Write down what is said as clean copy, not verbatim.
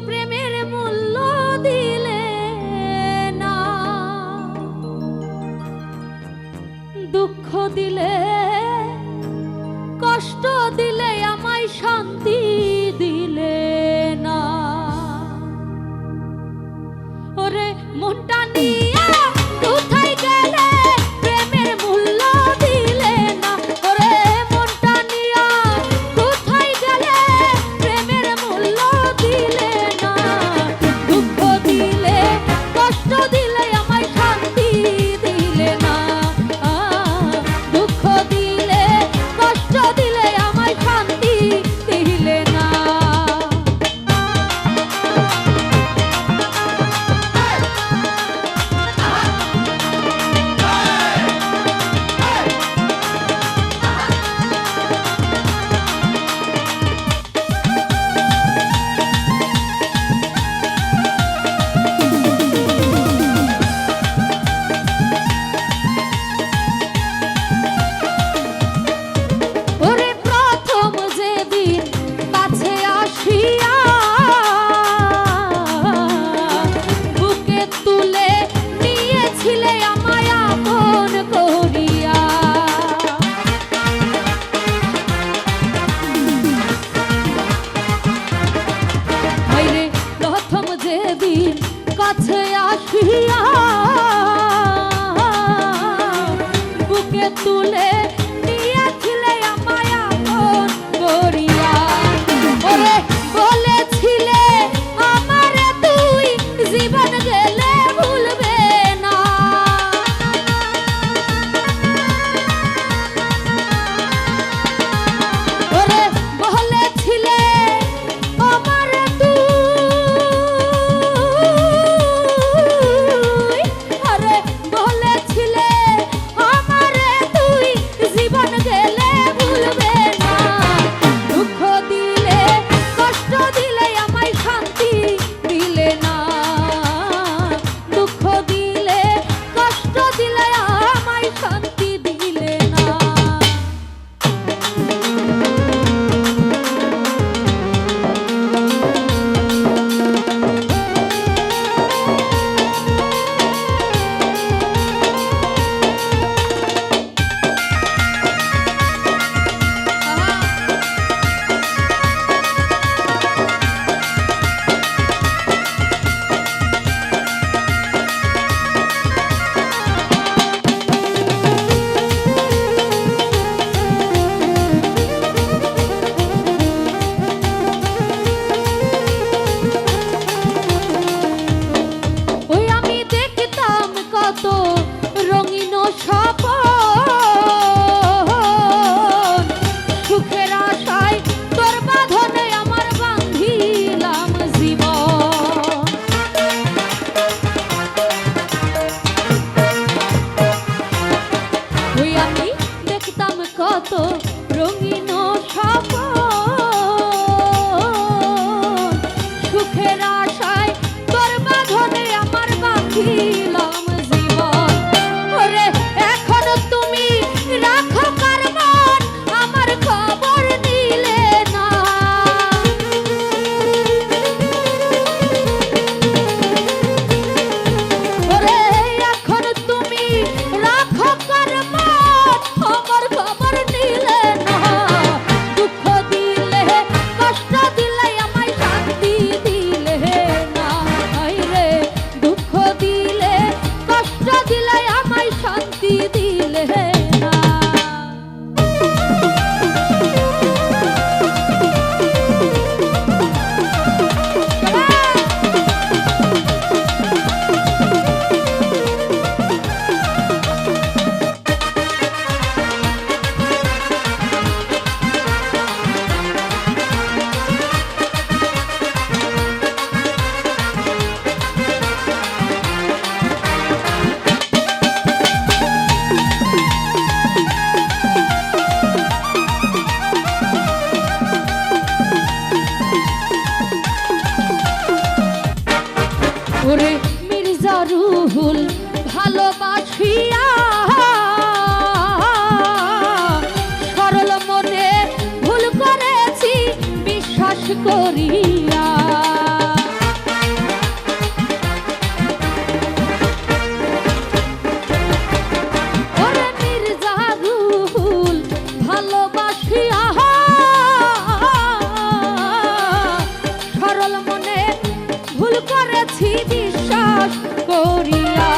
প্রেমের মূল্য দিলে না, দুঃখ দিলে কষ্ট দিলে আমায় শান্তি দিলে না। ওরে মনটা নিয়া কোথায় গেলে প্রেমের মূল্য দিলে না। ওরে মনটা নিয়া কোথায় গেলে প্রেমের মূল্য দিলে না। দুঃখ দিলে কষ্ট দিলে আমায় শান্তি দিলে না। দুঃখ দিলে কষ্ট দিলে আমায় শান্তি দিলে না। কাছে আসিয়া বুকে তুলে নিয়েছিলে আমায় আপন করিয়া। ওরে বলেছিলে আমারে তুই জীবন গেলে ভুলবে না। ওরে বলেছিলে আমারে কত রঙিন স্বপ্ন সুখের আশায় তোর বাঁধনে আমার বাঁধিলাম জীবন। ওরে এখন তুমি রাখো কার মন আমার খবর নিলে না। ওরে এখন তুমি রাখো কার মন আমার খবর নিলে না। দুঃখ দিলে কষ্ট দিলে আমায় শান্তি দিলে না। রে দুঃখ দিলে কষ্ট দিলে আমায় শান্তি দিলে না। ওরে মির্জা রুহুল ভালোবাসিয়া সরল মনে ভুল করেছি বিশ্বাস করিয়া। ভুল করেছি বিশ্বাস করিয়া।